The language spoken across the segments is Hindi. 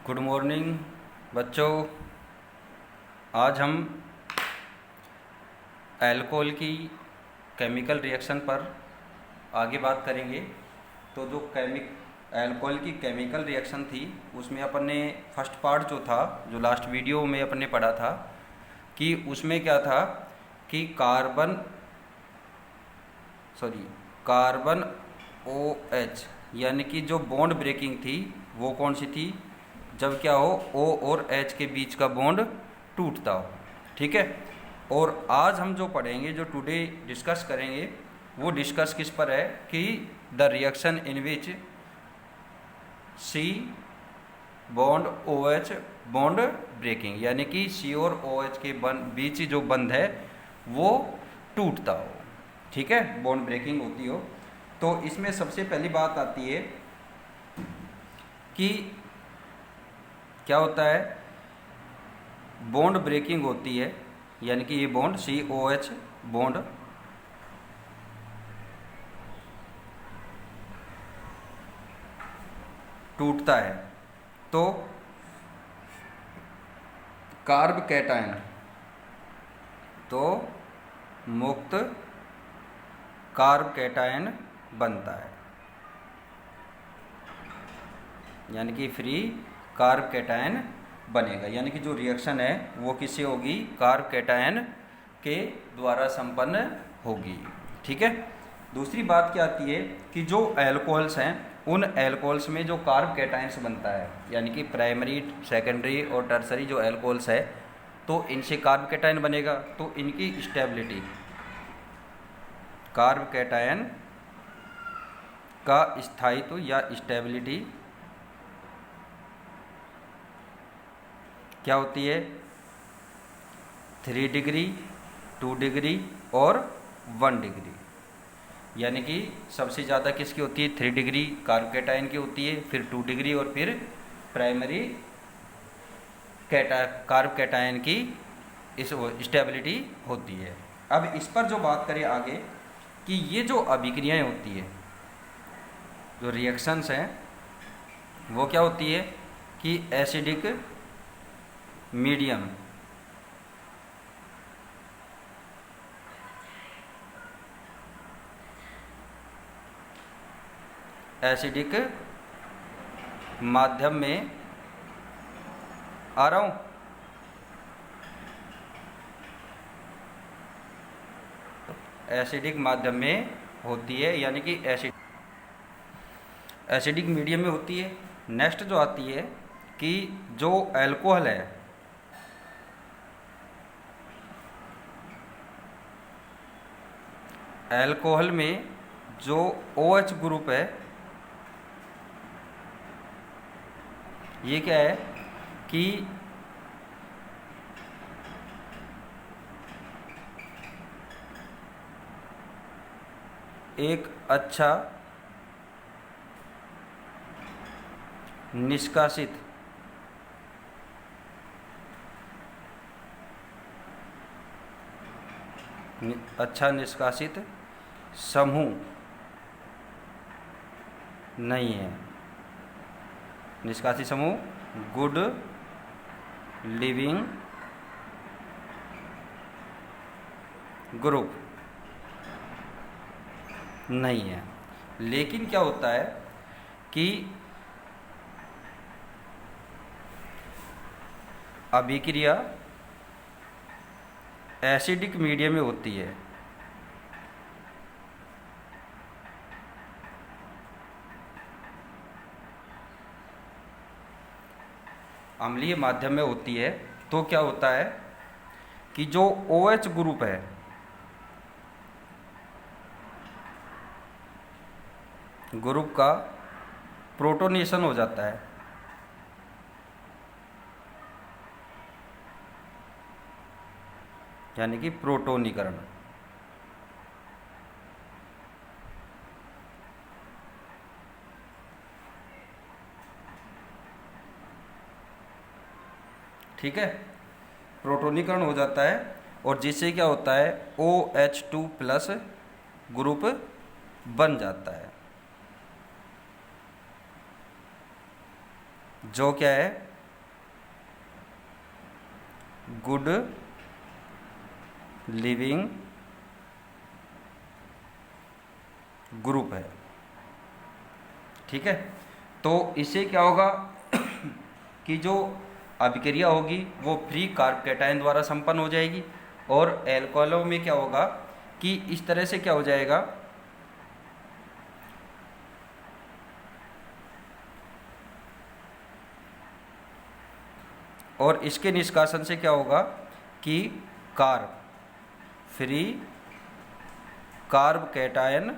गुड मॉर्निंग बच्चों। आज हम अल्कोहल की केमिकल रिएक्शन पर आगे बात करेंगे। तो जो अल्कोहल की केमिकल रिएक्शन थी उसमें अपन ने फर्स्ट पार्ट जो था, जो लास्ट वीडियो में अपन ने पढ़ा था कि उसमें क्या था कि कार्बन OH यानी कि जो बॉन्ड ब्रेकिंग थी वो कौन सी थी, जब क्या हो O और H के बीच का बॉन्ड टूटता हो। ठीक है। और आज हम जो पढ़ेंगे, जो टुडे डिस्कस करेंगे, वो डिस्कस किस पर है कि the reaction in which C bond OH bond breaking, यानी कि C और OH के बीच जो बंध है वो टूटता हो। ठीक है, बॉन्ड ब्रेकिंग होती हो। तो इसमें सबसे पहली बात आती है कि क्या होता है, बॉन्ड ब्रेकिंग होती है, यानी कि ये बॉन्ड COH बॉन्ड टूटता है तो कार्ब कैटायन, तो मुक्त कार्ब कैटायन बनता है, यानी कि फ्री कार्ब कैटायन बनेगा। यानी कि जो रिएक्शन है वो किससे होगी, कार्ब कैटायन के द्वारा संपन्न होगी। ठीक है। दूसरी बात क्या आती है कि जो एल्कोहल्स हैं उन एल्कोहल्स में जो कार्ब कैटायंस बनता है, यानी कि प्राइमरी, सेकेंडरी और टर्सरी जो एल्कोहल्स है, तो इनसे कार्ब कैटायन बनेगा। तो इनकी स्टेबिलिटी, कार्ब कैटायन का स्थायित्व या स्टेबिलिटी क्या होती है, 3 डिग्री, 2 डिग्री और 1 डिग्री। यानी कि सबसे ज़्यादा किसकी होती है, 3 डिग्री कार्ब कैटायन की होती है, फिर 2 डिग्री और फिर प्राइमरी कार्ब कैटायन की इस स्टेबिलिटी होती है। अब इस पर जो बात करें आगे कि ये जो अभिक्रियाएं होती है, जो रिएक्शंस हैं, वो क्या होती है कि एसिडिक मीडियम, एसिडिक माध्यम में आ रहा हूँ, एसिडिक माध्यम में होती है, यानी कि एसिडिक मीडियम में होती है। नेक्स्ट जो आती है कि जो अल्कोहल है, अल्कोहल में जो OH ग्रुप है, ये क्या है कि एक अच्छा निष्कासित समूह नहीं है। निष्कासित समूह, गुड लिविंग ग्रुप नहीं है। लेकिन क्या होता है कि अभिक्रिया एसिडिक मीडियम में होती है, अम्लीय माध्यम में होती है। तो क्या होता है कि जो OH ग्रुप है, ग्रुप का प्रोटोनेशन हो जाता है, यानी कि प्रोटोनीकरण। ठीक है, प्रोटोनीकरण हो जाता है और जिससे क्या होता है, OH2+ ग्रुप बन जाता है, जो क्या है गुड लिविंग ग्रुप है। ठीक है, तो इससे क्या होगा कि जो अभिक्रिया होगी वो फ्री कार्ब कैटायन द्वारा संपन्न हो जाएगी, और एल्कोहलों में क्या होगा कि इस तरह से क्या हो जाएगा, और इसके निष्कासन से क्या होगा कि कार्ब फ्री कार्ब कैटायन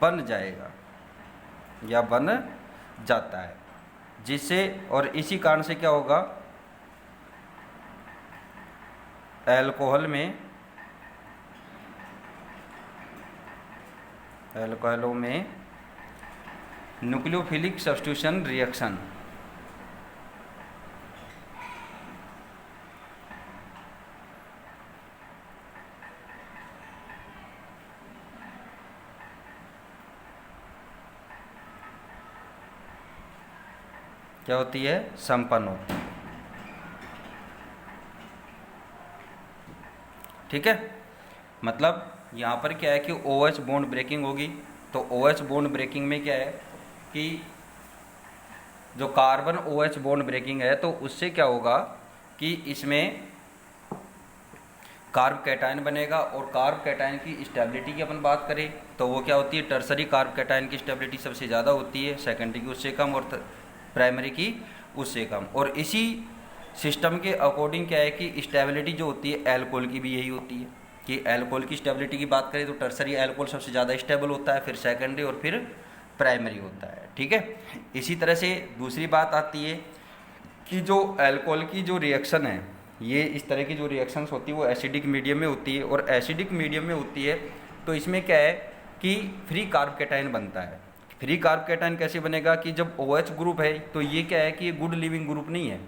बन जाएगा या बन जाता है, जिससे और इसी कारण से क्या होगा, एल्कोहलों में न्यूक्लियोफिलिक सब्स्टिट्यूशन रिएक्शन क्या होती है, संपन्न होती है। ठीक है, मतलब यहाँ पर क्या है कि OH बॉन्ड ब्रेकिंग होगी, तो OH बॉन्ड ब्रेकिंग में क्या है कि जो कार्बन OH बॉन्ड ब्रेकिंग है, तो उससे क्या होगा कि इसमें कार्ब कैटायन बनेगा, और कार्ब कैटायन की स्टेबिलिटी की अपन बात करें तो वो क्या होती है, टर्सरी कार्ब कैटायन की स्टेबिलिटी सबसे ज़्यादा होती है, सेकेंडरी की उससे कम, और प्राइमरी की उससे कम। और इसी सिस्टम के अकॉर्डिंग क्या है कि स्टेबिलिटी जो होती है एल्कोहल की भी यही होती है, कि एल्कोहल की स्टेबिलिटी की बात करें तो टर्सरी एल्कोहल सबसे ज़्यादा स्टेबल होता है, फिर सेकेंडरी और फिर प्राइमरी होता है। ठीक है, इसी तरह से दूसरी बात आती है कि जो एल्कोहल की जो रिएक्शन है, ये इस तरह की जो रिएक्शंस होती है वो एसिडिक मीडियम में होती है, और एसिडिक मीडियम में होती है तो इसमें क्या है कि फ्री कार्ब कैटायन बनता है। फ्री कार्ब कैटायन कैसे बनेगा कि जब OH ग्रुप है तो ये क्या है कि ये गुड लिविंग ग्रुप नहीं है,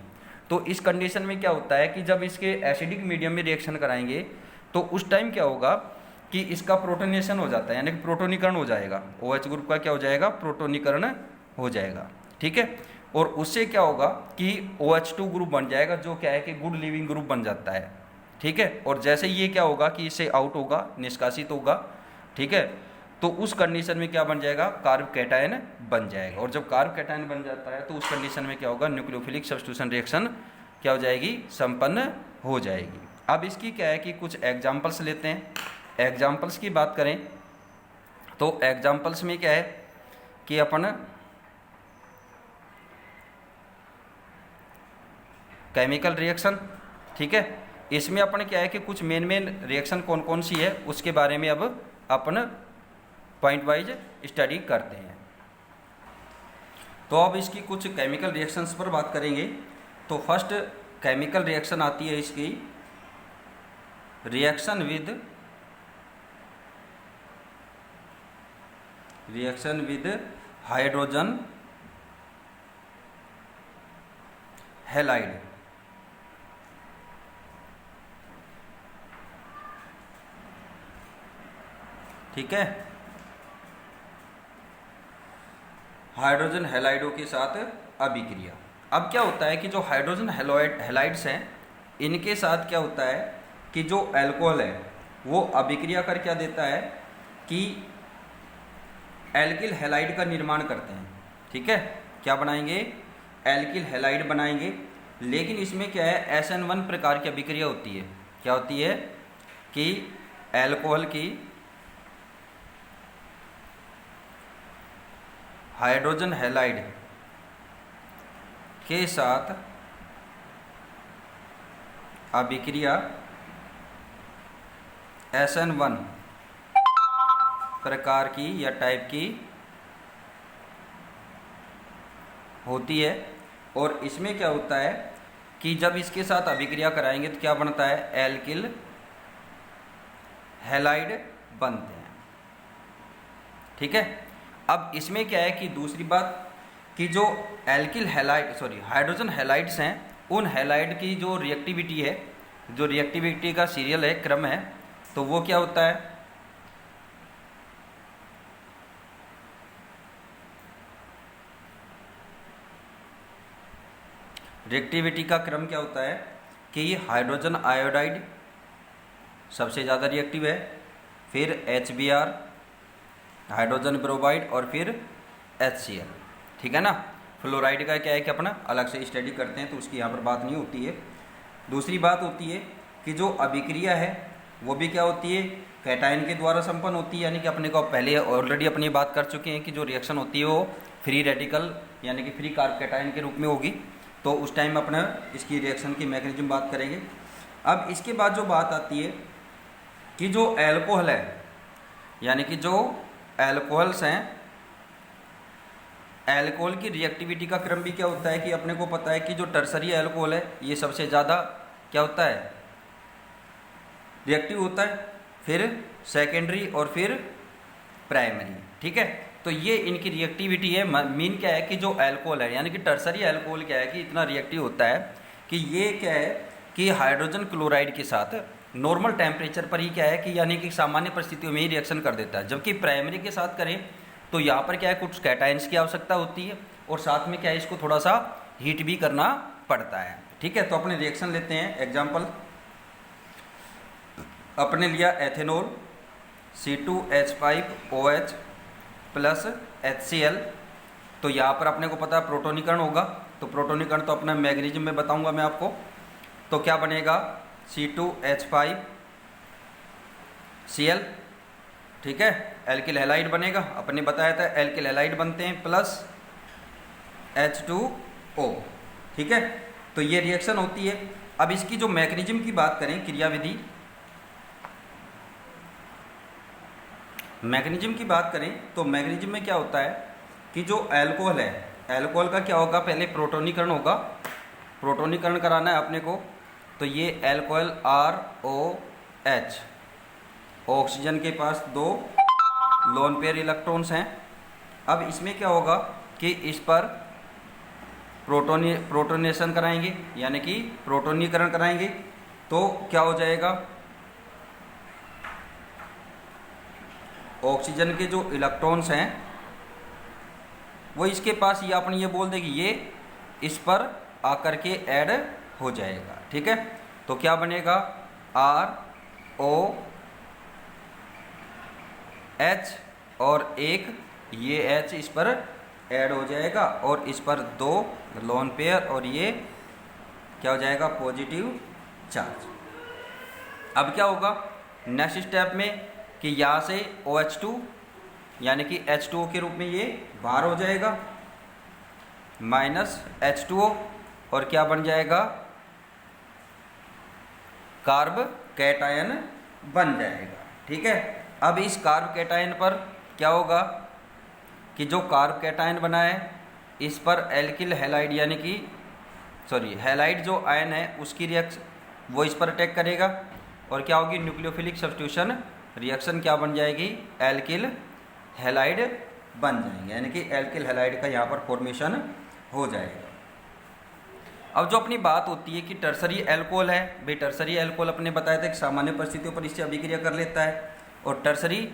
तो इस कंडीशन में क्या होता है कि जब इसके एसिडिक मीडियम में रिएक्शन कराएंगे तो उस टाइम क्या होगा कि इसका प्रोटोनेशन हो जाता है, यानी कि प्रोटोनीकरण हो जाएगा, OH ग्रुप का क्या हो जाएगा, प्रोटोनीकरण हो जाएगा। ठीक है, और उससे क्या होगा कि OH2 ग्रुप बन जाएगा, जो क्या है कि गुड लिविंग ग्रुप बन जाता है। ठीक है, और जैसे ये क्या होगा कि इससे आउट होगा, निष्कासित होगा, ठीक है, तो उस कंडीशन में क्या बन जाएगा, कार्ब कैटायन बन जाएगा, और जब कार्ब कैटायन बन जाता है तो उस कंडीशन में क्या होगा, न्यूक्लियोफिलिक सब्स्टिट्यूशन रिएक्शन क्या हो जाएगी, संपन्न हो जाएगी। अब इसकी क्या है कि कुछ एग्जाम्पल्स लेते हैं। एग्जाम्पल्स की बात करें तो एग्जाम्पल्स में क्या है कि अपन केमिकल रिएक्शन, ठीक है, इसमें अपन क्या है कि कुछ मेन रिएक्शन कौन कौन सी है उसके बारे में अब अपन पॉइंट वाइज स्टडी करते हैं। तो अब इसकी कुछ केमिकल रिएक्शंस पर बात करेंगे। तो फर्स्ट केमिकल रिएक्शन आती है इसकी रिएक्शन विद हाइड्रोजन हैलाइड। ठीक है, हाइड्रोजन हैलाइडों के साथ अभिक्रिया। अब क्या होता है कि जो हाइड्रोजन हैलाइड्स हैं इनके साथ क्या होता है कि जो अल्कोहल है वो अभिक्रिया कर क्या देता है कि एल्किल हैलाइड का निर्माण करते हैं। ठीक है, क्या बनाएंगे, एल्किल हैलाइड बनाएंगे, लेकिन इसमें क्या है SN1 प्रकार की अभिक्रिया होती है। क्या होती है कि अल्कोहल की हाइड्रोजन हैलाइड के साथ अभिक्रिया SN1 प्रकार की या टाइप की होती है, और इसमें क्या होता है कि जब इसके साथ अभिक्रिया कराएंगे तो क्या बनता है, एल्किल हैलाइड बनते हैं। ठीक है, अब इसमें क्या है कि दूसरी बात कि जो एल्किल हाइड्रोजन हैलाइड्स हैं उन हैलाइड की जो रिएक्टिविटी है, जो रिएक्टिविटी का सीरियल है, क्रम है, तो वो क्या होता है, रिएक्टिविटी का क्रम क्या होता है कि हाइड्रोजन आयोडाइड सबसे ज़्यादा रिएक्टिव है, फिर HBr, हाइड्रोजन ब्रोमाइड और फिर HCl। ठीक है ना। फ्लोराइड का क्या है कि अपना अलग से स्टडी करते हैं तो उसकी यहाँ पर बात नहीं होती है। दूसरी बात होती है कि जो अभिक्रिया है वो भी क्या होती है, कैटायन के द्वारा संपन्न होती है, यानी कि अपने को पहले ऑलरेडी अपनी बात कर चुके हैं कि जो रिएक्शन होती है वो फ्री रेडिकल यानी कि फ्री कार्ब कैटायन के रूप में होगी। तो उस टाइम अपना इसकी रिएक्शन की मैकेनिज्म बात करेंगे। अब इसके बाद जो बात आती है कि जो एल्कोहल है, यानी कि जो एल्कोहल्स हैं, एल्कोहल की रिएक्टिविटी का क्रम भी क्या होता है कि अपने को पता है कि जो टर्सरी एल्कोहल है ये सबसे ज़्यादा क्या होता है, रिएक्टिव होता है, फिर सेकेंडरी और फिर प्राइमरी। ठीक है, तो ये इनकी रिएक्टिविटी है। मीन क्या है कि जो एल्कोहल है यानी कि टर्सरी एल्कोहल क्या है कि इतना रिएक्टिव होता है कि ये क्या है कि हाइड्रोजन क्लोराइड के साथ नॉर्मल टेम्परेचर पर ही क्या है कि यानी कि सामान्य परिस्थितियों में ही रिएक्शन कर देता है। जबकि प्राइमरी के साथ करें तो यहाँ पर क्या है कुछ कैटायंस की आवश्यकता होती है और साथ में क्या है इसको थोड़ा सा हीट भी करना पड़ता है। ठीक है, तो अपने रिएक्शन लेते हैं। एग्जाम्पल अपने लिया एथेनॉल C2H5OH प्लस HCl। तो यहाँ पर अपने को पता है प्रोटोनीकरण होगा, तो प्रोटोनीकरण तो अपना मैग्नीशियम में बताऊंगा मैं आपको। तो क्या बनेगा C2H5Cl। ठीक है, एल्किल हैलाइड बनेगा, अपने बताया था एल्किल हैलाइड बनते हैं, प्लस H2O। ठीक है, तो ये रिएक्शन होती है। अब इसकी जो मैकेनिज्म की बात करें, क्रियाविधि मैकेनिज्म की बात करें तो मैकेनिज्म में क्या होता है कि जो एल्कोहल है, एल्कोहल का क्या होगा, पहले प्रोटोनीकरण होगा। प्रोटोनीकरण कराना है अपने को, तो ये एल्कोहल ROH, ऑक्सीजन के पास 2 लोन पेयर इलेक्ट्रॉन्स हैं। अब इसमें क्या होगा कि इस पर प्रोटोनेशन कराएंगे यानी कि प्रोटोनीकरण कराएंगे, तो क्या हो जाएगा, ऑक्सीजन के जो इलेक्ट्रॉन्स हैं वो इसके पास ये अपने ये बोल देगी, ये इस पर आकर के ऐड हो जाएगा। ठीक है, तो क्या बनेगा ROH और एक ये H इस पर ऐड हो जाएगा और इस पर 2 लोन पेयर और ये क्या हो जाएगा पॉजिटिव चार्ज। अब क्या होगा नेक्स्ट स्टेप में कि यहाँ से OH2 यानी कि H2O के रूप में ये बाहर हो जाएगा, माइनस H2O और क्या बन जाएगा कार्ब कैटायन बन जाएगा। ठीक है, अब इस कार्ब कैटायन पर क्या होगा कि जो कार्ब कैटायन बना है इस पर एल्किल हैलाइड यानी कि हैलाइड जो आयन है उसकी रिएक्शन वो इस पर अटैक करेगा और क्या होगी न्यूक्लियोफिलिक सब्स्टिट्यूशन रिएक्शन क्या बन जाएगी, एल्किल हैलाइड बन जाएंगे, यानी कि एल्किल हैलाइड का यहाँ पर फॉर्मेशन हो जाएगा। अब जो अपनी बात होती है कि टर्सरी एल्कोहल है, भाई टर्सरी एल्कोहल अपने बताया था कि सामान्य परिस्थितियों पर इससे अभिक्रिया कर लेता है और टर्सरी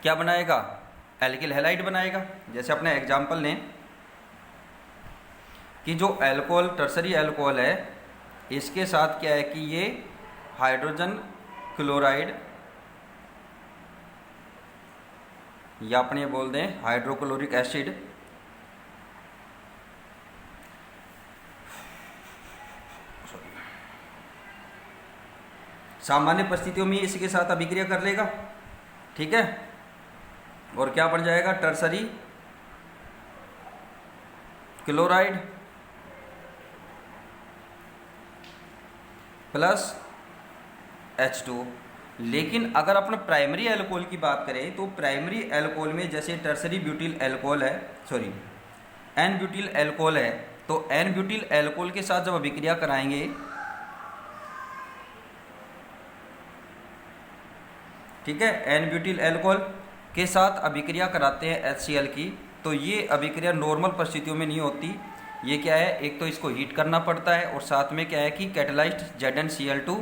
क्या बनाएगा, एल्किल हैलाइड बनाएगा। जैसे अपने एग्जाम्पल लें कि जो एल्कोहल टर्सरी एल्कोहल है इसके साथ क्या है कि ये हाइड्रोजन क्लोराइड या अपने बोल दें हाइड्रोक्लोरिक एसिड सामान्य परिस्थितियों में इसके साथ अभिक्रिया कर लेगा। ठीक है, और क्या बन जाएगा टर्सरी क्लोराइड प्लस H2O। लेकिन अगर अपन प्राइमरी एल्कोहल की बात करें तो प्राइमरी एल्कोहल में जैसे टर्सरी ब्यूटिल एल्कोहल है एन ब्यूटिल एल्कोहल है, तो एन ब्यूटिल एल्कोहल के साथ जब अभिक्रिया कराएंगे, ठीक है, एन ब्यूटिल एल्कोहल के साथ अभिक्रिया कराते हैं HCl की, तो ये अभिक्रिया नॉर्मल परिस्थितियों में नहीं होती। ये क्या है, एक तो इसको हीट करना पड़ता है और साथ में क्या है कि कैटेलाइज्ड ZnCl2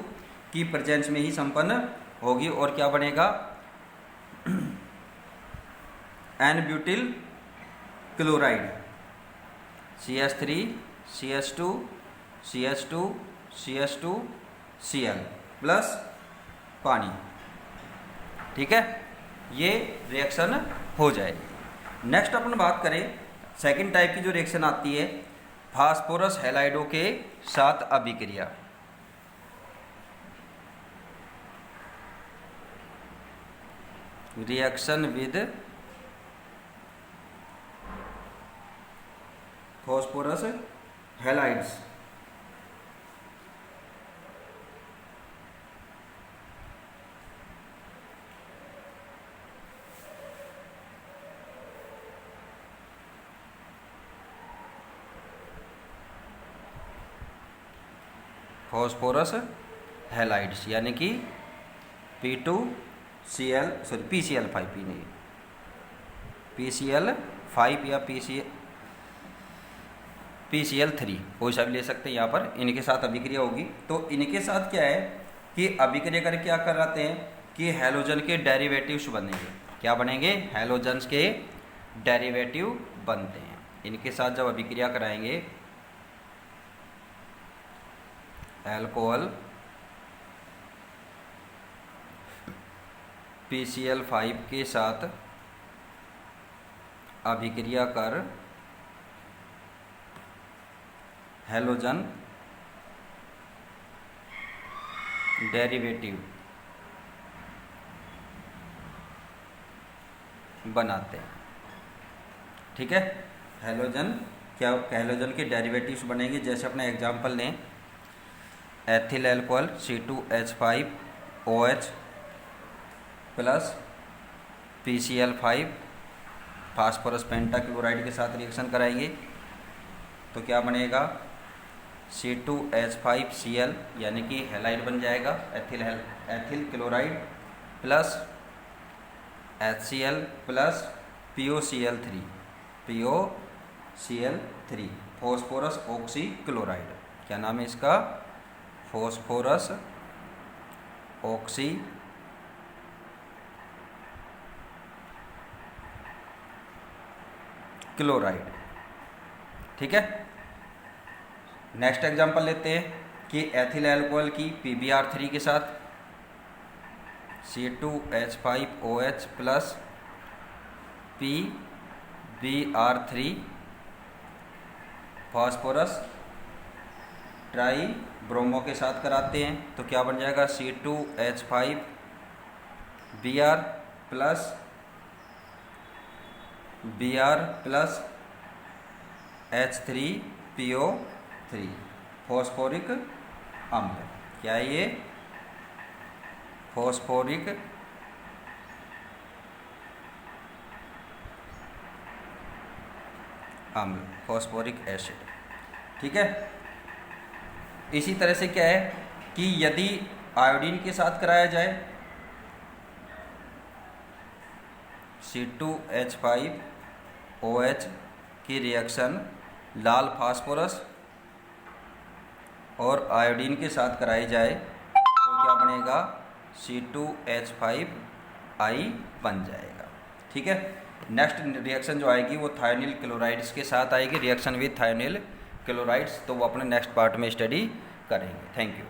की प्रेजेंस में ही संपन्न होगी और क्या बनेगा N butyl chloride CH3 CH2 CH2 CH2Cl plus पानी। ठीक है, ये रिएक्शन हो जाएगी। नेक्स्ट अपन बात करें सेकंड टाइप की जो रिएक्शन आती है फास्फोरस हैलाइडो के साथ अभिक्रिया। Reaction with phosphorus halides. Phosphorus halides यानी कि P2Cl सॉरी PCl5 पी नहीं PCl5 या PCl3 कोई सा भी ले सकते हैं। यहाँ पर इनके साथ अभिक्रिया होगी तो इनके साथ क्या है कि अभिक्रिया करके क्या कराते हैं कि हैलोजन के डेरिवेटिव्स बनेंगे। क्या बनेंगे? हैलोजन्स के डेरिवेटिव बनते हैं। इनके साथ जब अभिक्रिया कराएंगे अल्कोहल PCl5 के साथ अभिक्रिया कर हैलोजन डेरिवेटिव बनाते हैं। ठीक है, हैलोजन के डेरिवेटिव्स बनेंगे। जैसे अपने एग्जांपल लें ethyl alcohol C2H5OH plus PCl5 phosphorus pentachloride के साथ रिएक्शन कराएंगे तो क्या बनेगा C2H5Cl यानी कि हैलाइड बन जाएगा ethyl chloride plus HCl plus POCl3 phosphorus oxychloride. क्या नाम है इसका? Phosphorus oxy chloride. ठीक है, नेक्स्ट एग्जांपल लेते हैं कि एथिल अल्कोहल की PbR3 के साथ C2H5OH plus PbR3 phosphorus try bromo के साथ कराते हैं तो क्या बन जाएगा C2H5Br प्लस H3PO3 फॉस्फोरिक अम्ल। क्या है ये? फॉस्फोरिक अम्ल, फॉस्फोरिक एसिड। ठीक है, इसी तरह से क्या है कि यदि आयोडीन के साथ कराया जाए C2H5OH की रिएक्शन लाल फास्फोरस और आयोडीन के साथ कराई जाए तो क्या बनेगा C2H5I बन जाएगा। ठीक है, नेक्स्ट रिएक्शन जो आएगी वो थायोनिल क्लोराइड्स के साथ आएगी, रिएक्शन विद थायोनिल क्लोराइड्स। तो वो अपने नेक्स्ट पार्ट में स्टडी करेंगे। Thank you.